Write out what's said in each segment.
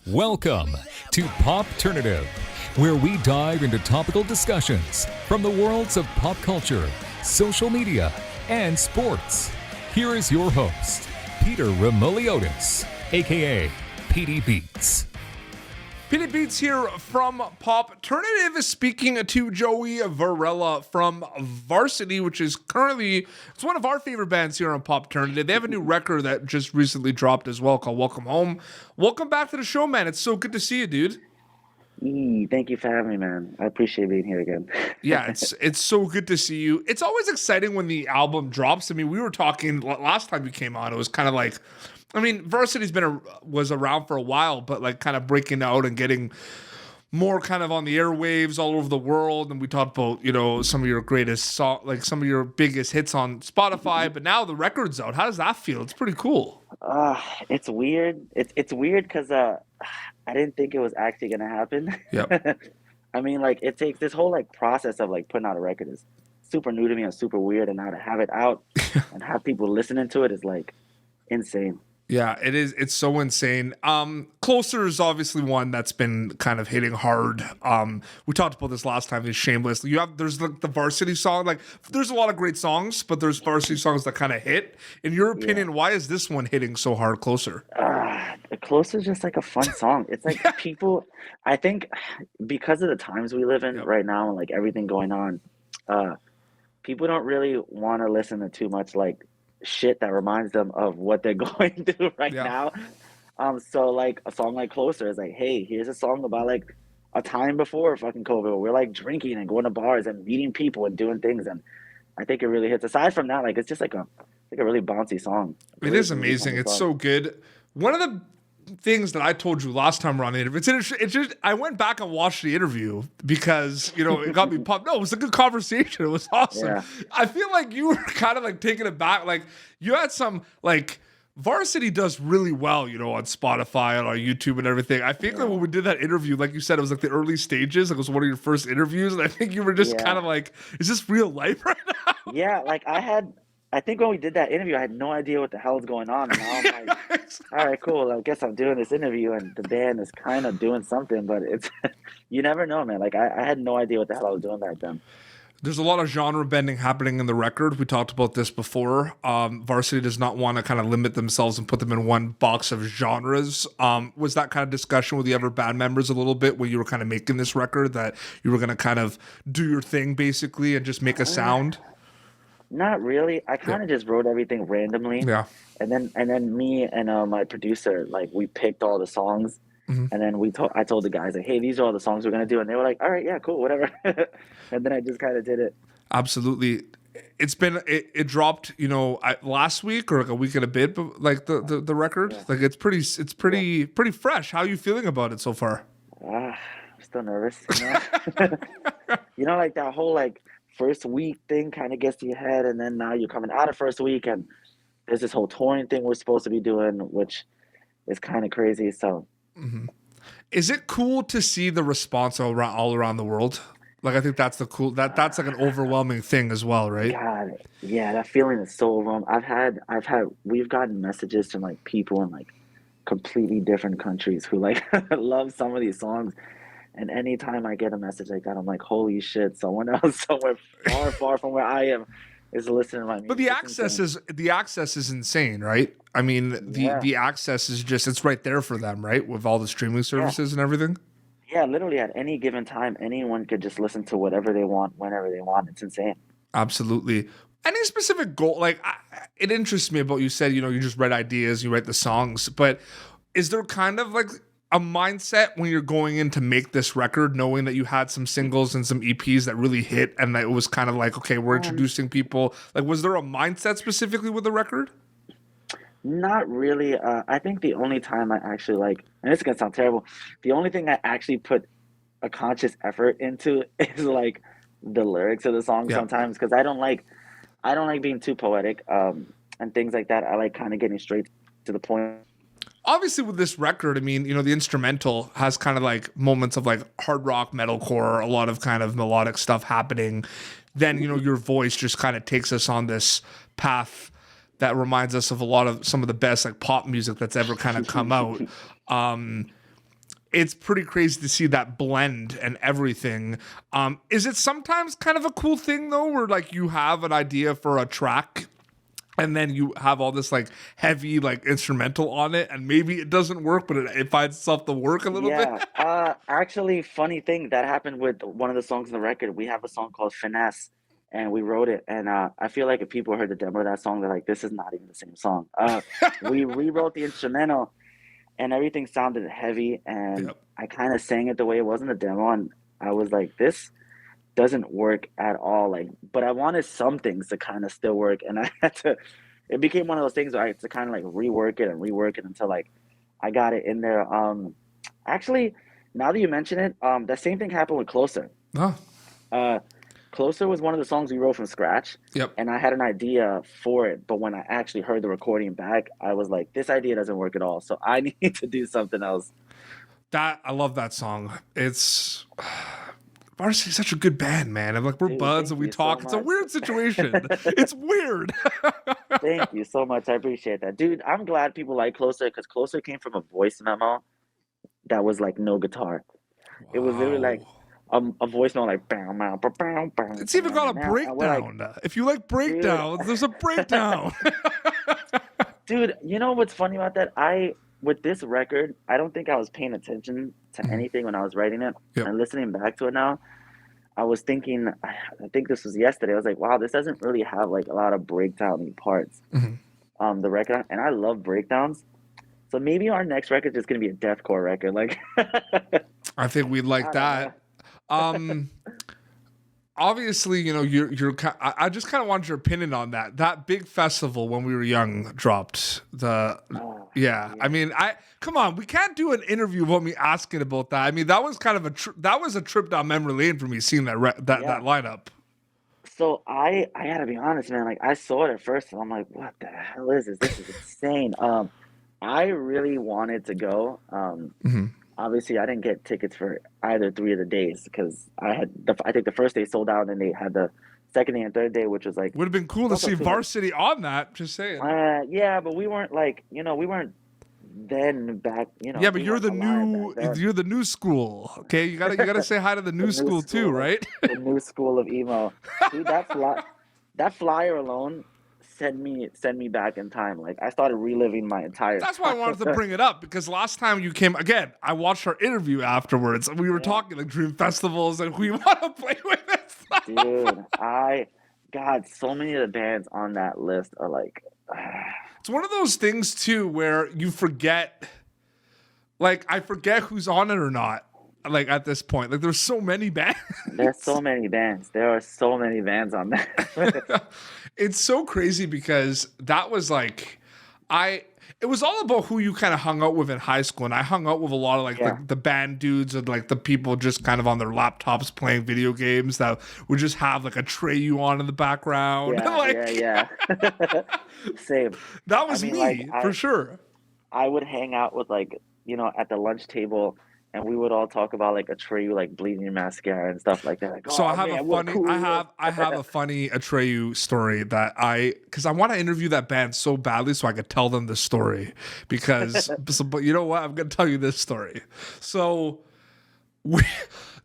Welcome to Popternative, where we dive into topical discussions from the worlds of pop culture, social media, and sports. Here is your host, Peter Remoliotis, aka PD Beats. PD Beats here from Popternative, speaking to Joey Varela from VRSTY, which is currently, it's one of our favorite bands here on Popternative. They have a new record that just recently dropped as well called Welcome Home. Welcome back to the show, man. It's so good to see you, dude. Thank you for having me, man. I appreciate being here again. Yeah, it's so good to see you. It's always exciting when the album drops. I mean, we were talking last time you came on. It was kind of like, I mean, VRSTY's was around for a while, but like kind of breaking out and getting more kind of on the airwaves all over the world. And we talked about, you know, some of your greatest like some of your biggest hits on Spotify. But now the record's out. How does that feel? It's pretty cool. It's weird. It's weird because I didn't think it was actually gonna happen. Yep. I mean, like it takes this whole like process of like putting out a record is super new to me and super weird, and now to have it out and have people listening to it is like insane. Yeah, it is. It's so insane. Closer is obviously one that's been kind of hitting hard. We talked about this last time. Is Shameless. There's the VRSTY song. Like, there's a lot of great songs, but there's VRSTY songs that kind of hit. In your opinion, why is this one hitting so hard? Closer. Closer is just like a fun song. It's like people. I think because of the times we live in right now and like everything going on, people don't really want to listen to too much like shit that reminds them of what they're going through right now. So like a song like Closer is like, hey, here's a song about like a time before fucking COVID where we're like drinking and going to bars and meeting people and doing things, and I think it really hits. Aside from that, like it's just like a really bouncy song. It is amazing. It's so good. One of the things that I told you last time around the interview, it's just I went back and watched the interview because, you know, it got me pumped. No, it was a good conversation. It was awesome. Yeah. I feel like you were kind of like taking it back. Like you had some like VRSTY does really well, you know, on Spotify and on YouTube and everything. I think like when we did that interview, like you said, it was like the early stages. Like it was one of your first interviews, and I think you were just kind of like, is this real life right now? Yeah, like I think when we did that interview, I had no idea what the hell was going on. And now I'm like, all right, cool. I guess I'm doing this interview and the band is kind of doing something, but it's, you never know, man. Like I had no idea what the hell I was doing back then. There's a lot of genre bending happening in the record. We talked about this before. VRSTY does not want to kind of limit themselves and put them in one box of genres. Was that kind of discussion with the other band members a little bit when you were kind of making this record that you were going to kind of do your thing basically and just make a sound? Not really. I kind of just wrote everything randomly. Yeah. And then me and my producer, like we picked all the songs, and then I told the guys like, hey, these are all the songs we're gonna do, and they were like, all right, yeah, cool, whatever. And then I just kind of did it. Absolutely. It dropped, you know, last week or like a week and a bit, but like the record, like it's pretty fresh. How are you feeling about it so far? I'm still nervous. You know? You know, like that whole like first week thing kind of gets to your head, and then now you're coming out of first week and there's this whole touring thing we're supposed to be doing, which is kind of crazy. So is it cool to see the response all around the world? Like I think that's that's like an overwhelming thing as well, right? God, yeah, that feeling is so overwhelming. We've gotten messages from like people in like completely different countries who like love some of these songs. And anytime I get a message like that, I'm like, holy shit, someone else somewhere far, far from where I am is listening to my music. But the access is insane, right? I mean, the access is just, it's right there for them, right? With all the streaming services and everything. Yeah, literally at any given time, anyone could just listen to whatever they want, whenever they want. It's insane. Absolutely. Any specific goal? Like, it interests me about you said, you know, you just write ideas, you write the songs, but is there kind of like a mindset when you're going in to make this record, knowing that you had some singles and some EPs that really hit and that it was kind of like, okay, we're introducing people. Like, was there a mindset specifically with the record? Not really. I think the only time I actually like, and this is going to sound terrible, the only thing I actually put a conscious effort into is like the lyrics of the song sometimes, because I don't like being too poetic and things like that. I like kind of getting straight to the point. Obviously with this record, I mean, you know, the instrumental has kind of like moments of like hard rock, metalcore, a lot of kind of melodic stuff happening. Then, you know, your voice just kind of takes us on this path that reminds us of some of the best like pop music that's ever kind of come out. it's pretty crazy to see that blend and everything. Is it sometimes kind of a cool thing though, where like you have an idea for a track and then you have all this like heavy like instrumental on it, and maybe it doesn't work, but it finds itself to work a little bit? Actually, funny thing that happened with one of the songs on the record. We have a song called Finesse, and we wrote it. And I feel like if people heard the demo of that song, they're like, this is not even the same song. We rewrote the instrumental, and everything sounded heavy, and Yep. I kind of sang it the way it was in the demo, and I was like, this doesn't work at all. Like, but I wanted some things to kind of still work, and I had to. It became one of those things where I had to kind of like rework it until like I got it in there. Actually, now that you mention it, the same thing happened with Closer. Oh, Closer was one of the songs we wrote from scratch, yep. and I had an idea for it, but when I actually heard the recording back, I was like, this idea doesn't work at all, so I need to do something else. I love that song. It's VRSTY's such a good band, man. I'm like, we're Dude, buds thank and we you so talk. It's a much. weird situation. It's weird. Thank you so much. I appreciate that. Dude, I'm glad people like Closer, because Closer came from a voice memo that was like no guitar. It was literally like a voice note like bow, bow, bow, bow, bow. It's even got a breakdown. Like, if you like breakdowns, there's a breakdown. dude, you know what's funny about that? With this record, I don't think I was paying attention to anything when I was writing it. Yep. And listening back to it now, I was thinking, I think this was yesterday. I was like, wow, this doesn't really have like a lot of breakdown parts. The record, and I love breakdowns. So maybe our next record is going to be a deathcore record. Like, I think we'd like that. Obviously, you know, you're. I just kind of wanted your opinion on that. That big festival when we were young dropped the. Yeah, I mean, come on. We can't do an interview about me asking about that. I mean, that was kind of a trip down memory lane for me seeing that lineup. So I gotta be honest, man. Like, I saw it at first, and I'm like, what the hell is this? This is insane. I really wanted to go. Obviously, I didn't get tickets for either 3 of the days because I think the first day sold out, and then they had the second day and third day, which was like would have been cool to see VRSTY on that. Just saying. Yeah, but we weren't like, we weren't then back. Yeah, but you're the new school. Okay, you gotta say hi to the new school too, right? The new school of emo. Dude, that flyer alone send me back in time. Like, I started reliving my entire. That's why I wanted to bring it up, because last time you came again, I watched our interview afterwards, and we were talking like dream festivals and who you want to play with. Dude, God, so many of the bands on that list are like. It's one of those things too where you forget. Like, I forget who's on it or not. Like, at this point, like, there's so many bands. There's so many bands. There are so many bands on that. It's so crazy because that was like, it was all about who you kind of hung out with in high school. And I hung out with a lot of like the band dudes and like the people just kind of on their laptops playing video games that would just have like a Treyu on in the background. Yeah. Same. That was me, for sure. I would hang out with like, at the lunch table, and we would all talk about like Atreyu, like bleeding your mascara and stuff like that. Like, so I have a funny Atreyu story that because I want to interview that band so badly so I could tell them the story but you know what? I'm going to tell you this story. So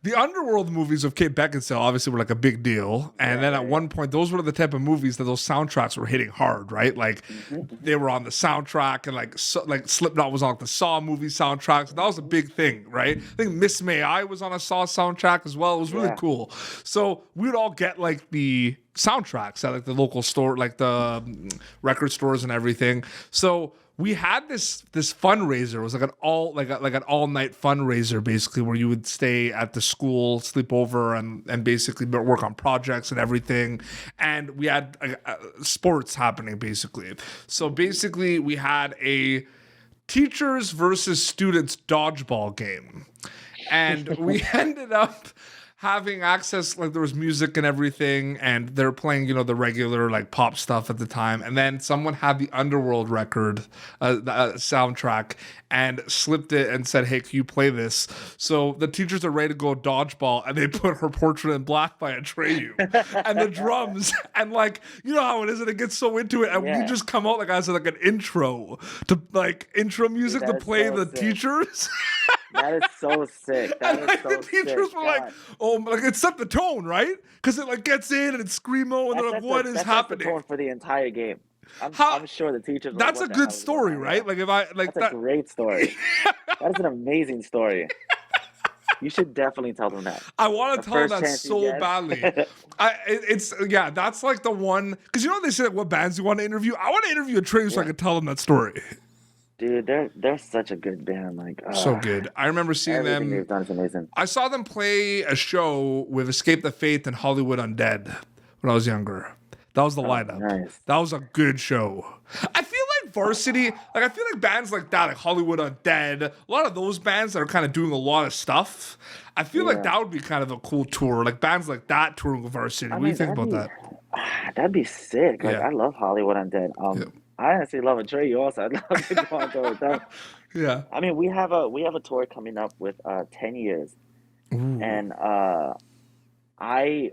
the Underworld movies of Kate Beckinsale obviously were like a big deal. And then at one point, those were the type of movies that those soundtracks were hitting hard, right? Like they were on the soundtrack, and like Slipknot was on like the Saw movie soundtracks. That was a big thing, right? I think Miss May I was on a Saw soundtrack as well. It was really cool. So we would all get like the soundtracks at like the local store, like the record stores and everything. So we had this fundraiser. It was like an all-night fundraiser, basically, where you would stay at the school, sleep over, and basically work on projects and everything. And we had sports happening, basically. So basically, we had a teachers versus students dodgeball game, and we ended up having access, like there was music and everything, and they're playing, the regular like pop stuff at the time. And then someone had the Underworld record, soundtrack, and slipped it and said, "Hey, can you play this?" So the teachers are ready to go dodgeball, and they put Her Portrait in Black by Atreyu and the drums, and like, you know how it is, and it gets so into it, and we just come out like as like an intro music to play the teachers. That is so sick. That And is like so the teachers sick. were like, God. "Oh, like it set the tone, right? Because it like gets in and it's screamo, and they're like, what is That sets the happening? tone for the entire game. How? I'm sure the teachers were like, That's a what the good hell is going story, on here? right? Like if I like That's a that. great story. That is an amazing story. You should definitely tell them that. I want The to tell them first that chance you so get. badly. It's yeah, that's like the one because you know they say like, what bands you want to interview. I want to interview a Trey so I Yeah. can tell them that story. Dude, they're such a good band. Like, So good. I remember seeing everything them. they've done is amazing. I saw them play a show with Escape the Faith and Hollywood Undead when I was younger. That was the lineup. Nice. That was a good show. I feel like Varsity, like I feel like bands like that, like Hollywood Undead, a lot of those bands that are kind of doing a lot of stuff. I feel like that would be kind of a cool tour. Like bands like that touring with Varsity. What do you think about that? That'd be sick. Like, Yeah. I love Hollywood Undead. I honestly love Trey. You also, I'd love to go on tour with them. Yeah. I mean, we have a tour coming up with 10 years, Ooh. and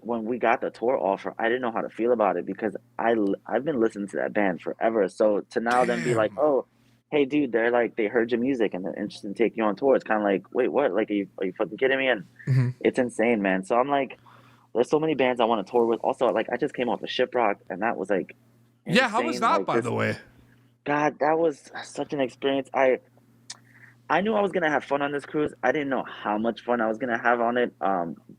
when we got the tour offer, I didn't know how to feel about it because I've been listening to that band forever. So to now then be like, Damn. oh, hey dude, they're like they heard your music and they're interested in taking you on tour. It's kind of like, wait, what? Like, are you fucking kidding me? And it's insane, man. So I'm like, there's so many bands I want to tour with. Also, like I just came off the Shiprock, and that was like, Yeah, how was insane. that, Like by the way? God, that was such an experience. I knew I was gonna have fun on this cruise. I didn't know how much fun I was gonna have on it.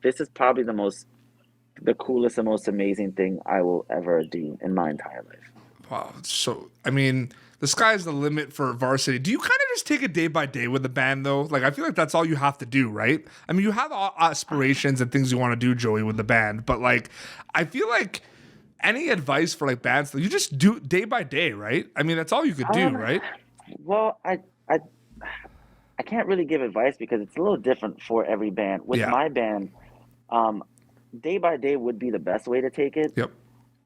This is probably the coolest and most amazing thing I will ever do in my entire life. Wow. So, I mean, the sky's the limit for Varsity. Do you kind of just take it day by day with the band, though? Like, I feel like that's all you have to do, right? I mean, you have aspirations and things you want to do, Joey, with the band, but like, I feel like any advice for like bands, you just do day by day, right? I mean, that's all you could do, right? Well, I can't really give advice because it's a little different for every band. With my band, day by day would be the best way to take it. Yep.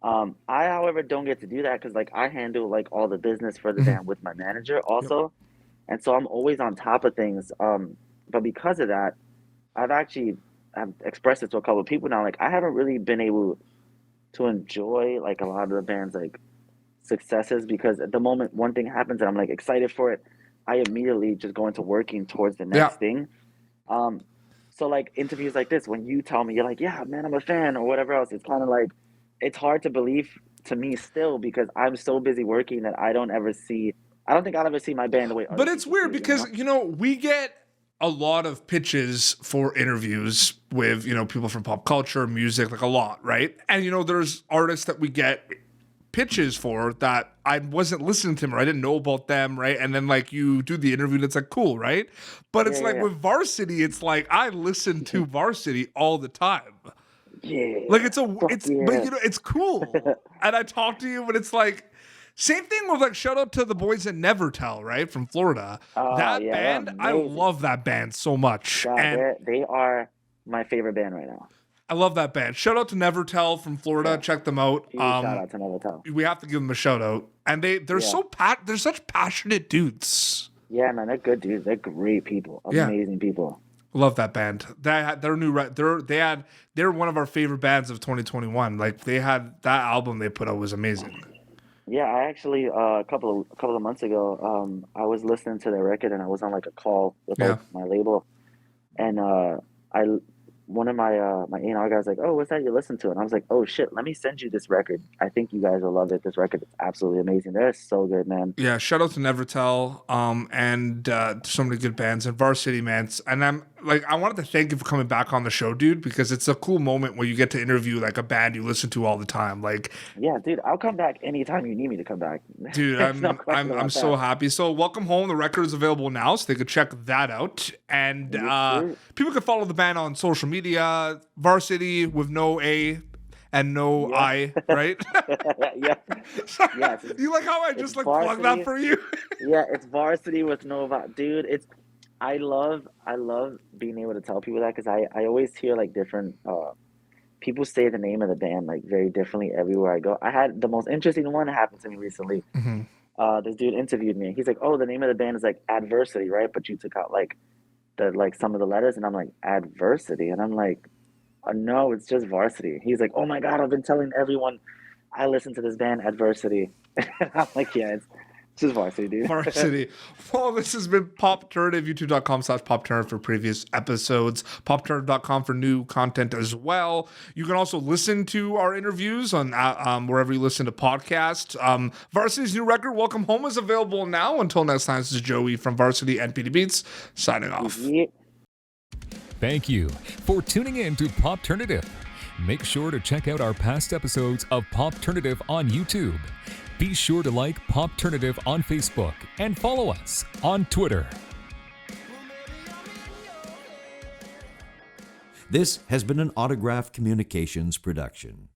I, however, don't get to do that because like I handle like all the business for the band with my manager also, and so I'm always on top of things. But because of that, I've expressed it to a couple of people now. Like I haven't really been able to enjoy like a lot of the band's like successes because at the moment one thing happens and I'm like excited for it, I immediately just go into working towards the next thing. So like interviews like this, when you tell me you're like, yeah, man, I'm a fan or whatever else, it's kind of like, it's hard to believe to me still because I'm so busy working that I don't think I'll ever see my band the way. But it's weird because, you know, we get a lot of pitches for interviews with, you know, people from pop culture, music, like a lot, right? And, you know, there's artists that we get pitches for that I wasn't listening to them or I didn't know about them, right? And then like you do the interview and it's like cool, right? But it's with Varsity, it's like I listen to Varsity all the time. Yeah. Like but you know, it's cool. And I talk to you, but it's like same thing with like shout out to the boys at Never Tell, right? From Florida. That band, I love that band so much. God, and they are my favorite band right now. I love that band. Shout out to Never Tell from Florida. Check them out. Shout out to Never Tell. We have to give them a shout out. And they're they're such passionate dudes. Yeah, man, they're good dudes. They're great people. Amazing people. Love that band. They're one of our favorite bands of 2021. Like they had that album they put out was amazing. Yeah, I actually a couple of months ago, I was listening to their record and I was on like a call with like, my label, and one of my A&R guys like, oh, what's that you listen to? And I was like, oh shit, let me send you this record. I think you guys will love it. This record is absolutely amazing. They're so good, man. Yeah, shout out to Never Tell, and so many good bands and Varsity, man. And I'm like, I wanted to thank you for coming back on the show, dude, because it's a cool moment where you get to interview like a band you listen to all the time. Like, yeah, dude, I'll come back anytime you need me to come back. Dude, I'm so happy. So Welcome Home, the record is available now, so they could check that out. And people can follow the band on social media, Varsity with no A and no I, right? Yeah. Yes, you like how I just like Varsity, plug that for you? Yeah, it's Varsity with no dude. I love being able to tell people that because I always hear like different people say the name of the band like very differently everywhere I go. I had the most interesting one happen to me recently. This dude interviewed me. He's like, "Oh, the name of the band is like Adversity, right? But you took out like some of the letters." And I'm like, "Adversity," and I'm like, "No, it's just Varsity." He's like, "Oh my God, I've been telling everyone I listen to this band Adversity." I'm like, "Yeah, it's Just Varsity, dude. Varsity. Well, this has been Popternative, youtube.com/Popternative for previous episodes, popternative.com for new content as well. You can also listen to our interviews on wherever you listen to podcasts. Varsity's new record, Welcome Home, is available now. Until next time, this is Joey from Varsity and PD Beats, signing off. Yeah. Thank you for tuning in to Popternative. Make sure to check out our past episodes of Popternative on YouTube. Be sure to like Popternative on Facebook and follow us on Twitter. This has been an Autograph Communications production.